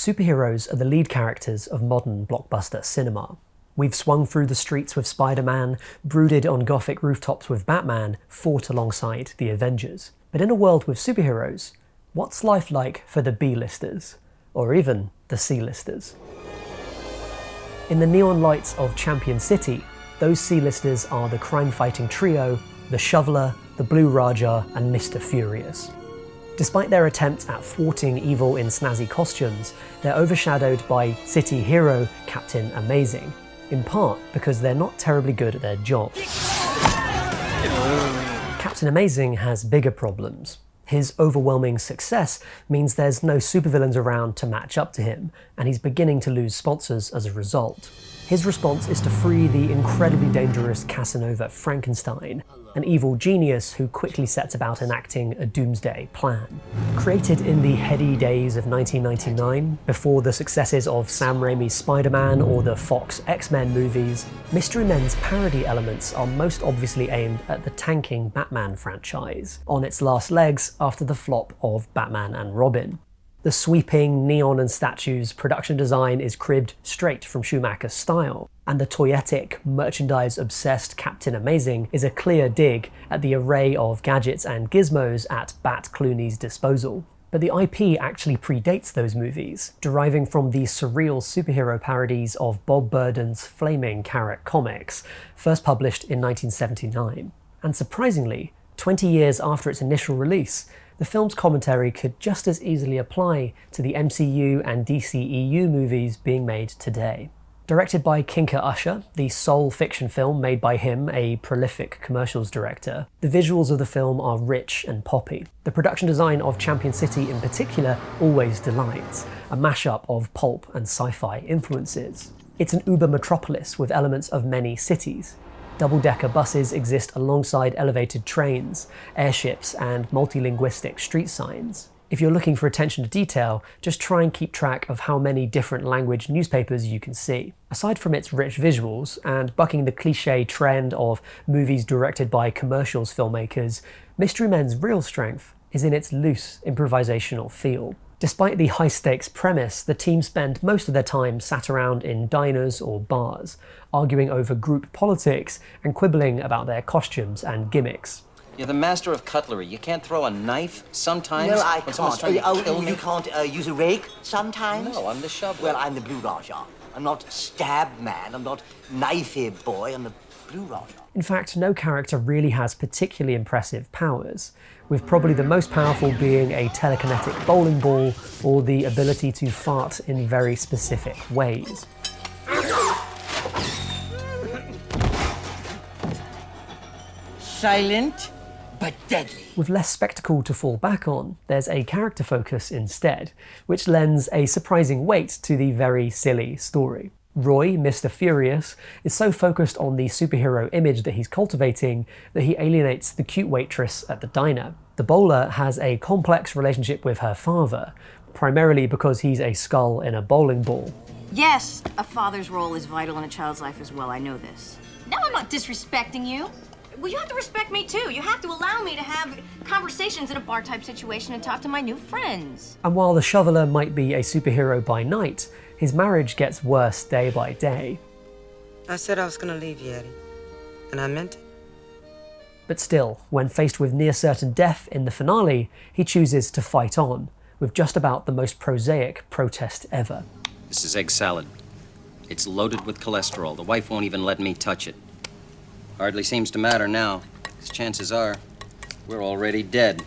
superheroes are the lead characters of modern blockbuster cinema. We've swung through the streets with Spider-Man, brooded on Gothic rooftops with Batman, fought alongside the Avengers. But in a world with superheroes, what's life like for the B-listers? Or even the C-listers? In the neon lights of Champion City, those C-listers are the crime-fighting trio, the Shoveler, the Blue Raja, and Mr. Furious. Despite their attempts at thwarting evil in snazzy costumes, they're overshadowed by city hero Captain Amazing, in part because they're not terribly good at their job. Captain Amazing has bigger problems. His overwhelming success means there's no supervillains around to match up to him, and he's beginning to lose sponsors as a result. His response is to free the incredibly dangerous Casanova Frankenstein, an evil genius who quickly sets about enacting a doomsday plan. Created in the heady days of 1999, before the successes of Sam Raimi's Spider-Man or the Fox X-Men movies, Mystery Men's parody elements are most obviously aimed at the tanking Batman franchise, on its last legs after the flop of Batman and Robin. The sweeping neon and statues production design is cribbed straight from Schumacher's style, and the toyetic, merchandise-obsessed Captain Amazing is a clear dig at the array of gadgets and gizmos at Bat Clooney's disposal. But the IP actually predates those movies, deriving from the surreal superhero parodies of Bob Burden's Flaming Carrot comics, first published in 1979. And surprisingly, 20 years after its initial release, the film's commentary could just as easily apply to the MCU and DCEU movies being made today. Directed by Kinker Usher, the sole fiction film made by him, a prolific commercials director, the visuals of the film are rich and poppy. The production design of Champion City in particular always delights, a mashup of pulp and sci-fi influences. It's an uber metropolis with elements of many cities. Double-decker buses exist alongside elevated trains, airships, and multilinguistic street signs. If you're looking for attention to detail, just try and keep track of how many different language newspapers you can see. Aside from its rich visuals, and bucking the cliché trend of movies directed by commercials filmmakers, Mystery Men's real strength is in its loose, improvisational feel. Despite the high-stakes premise, the team spend most of their time sat around in diners or bars, arguing over group politics and quibbling about their costumes and gimmicks. You're the master of cutlery. You can't throw a knife sometimes? No, I when someone's can't. trying to kill me? You can't use a rake sometimes? No, I'm the shoveler. Well, I'm the Blue Raja. I'm not Stab Man. I'm not Knifey Boy. I'm the Blue Raja. In fact, no character really has particularly impressive powers, with probably the most powerful being a telekinetic bowling ball or the ability to fart in very specific ways. Silent, but deadly. With less spectacle to fall back on, there's a character focus instead, which lends a surprising weight to the very silly story. Roy, Mr. Furious, is so focused on the superhero image that he's cultivating that he alienates the cute waitress at the diner. The bowler has a complex relationship with her father, primarily because he's a skull in a bowling ball. Yes, a father's role is vital in a child's life as well, I know this. No, I'm not disrespecting you. Well, you have to respect me too. You have to allow me to have conversations in a bar-type situation and talk to my new friends. And while the Shoveler might be a superhero by night, his marriage gets worse day by day. I said I was gonna leave you, Eddie, and I meant it. But still, when faced with near certain death in the finale, he chooses to fight on, with just about the most prosaic protest ever. This is egg salad. It's loaded with cholesterol. The wife won't even let me touch it. Hardly seems to matter now, because chances are we're already dead.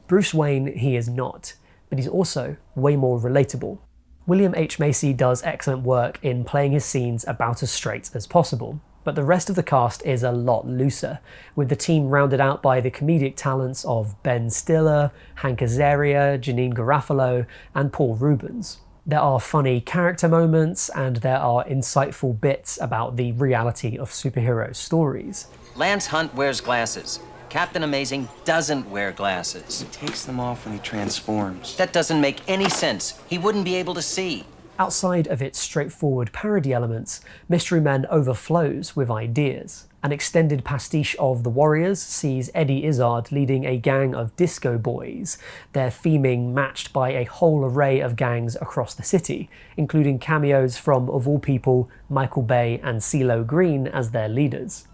Bruce Wayne he is not, but he's also way more relatable. William H. Macy does excellent work in playing his scenes about as straight as possible, but the rest of the cast is a lot looser, with the team rounded out by the comedic talents of Ben Stiller, Hank Azaria, Janeane Garafalo, and Paul Rubens. There are funny character moments, and there are insightful bits about the reality of superhero stories. Lance Hunt wears glasses. Captain Amazing doesn't wear glasses. He takes them off when he transforms. That doesn't make any sense. He wouldn't be able to see. Outside of its straightforward parody elements, Mystery Men overflows with ideas. An extended pastiche of The Warriors sees Eddie Izzard leading a gang of disco boys, their theming matched by a whole array of gangs across the city, including cameos from, of all people, Michael Bay and CeeLo Green as their leaders.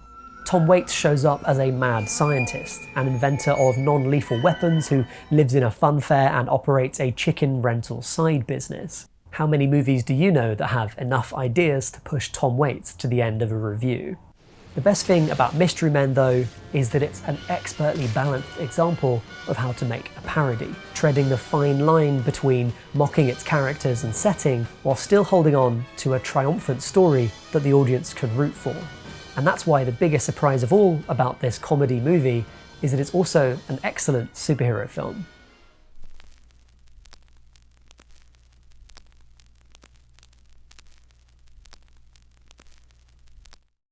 Tom Waits shows up as a mad scientist, an inventor of non-lethal weapons who lives in a funfair and operates a chicken rental side business. How many movies do you know that have enough ideas to push Tom Waits to the end of a review? The best thing about Mystery Men, though, is that it's an expertly balanced example of how to make a parody, treading the fine line between mocking its characters and setting while still holding on to a triumphant story that the audience can root for. And that's why the biggest surprise of all about this comedy movie is that it's also an excellent superhero film.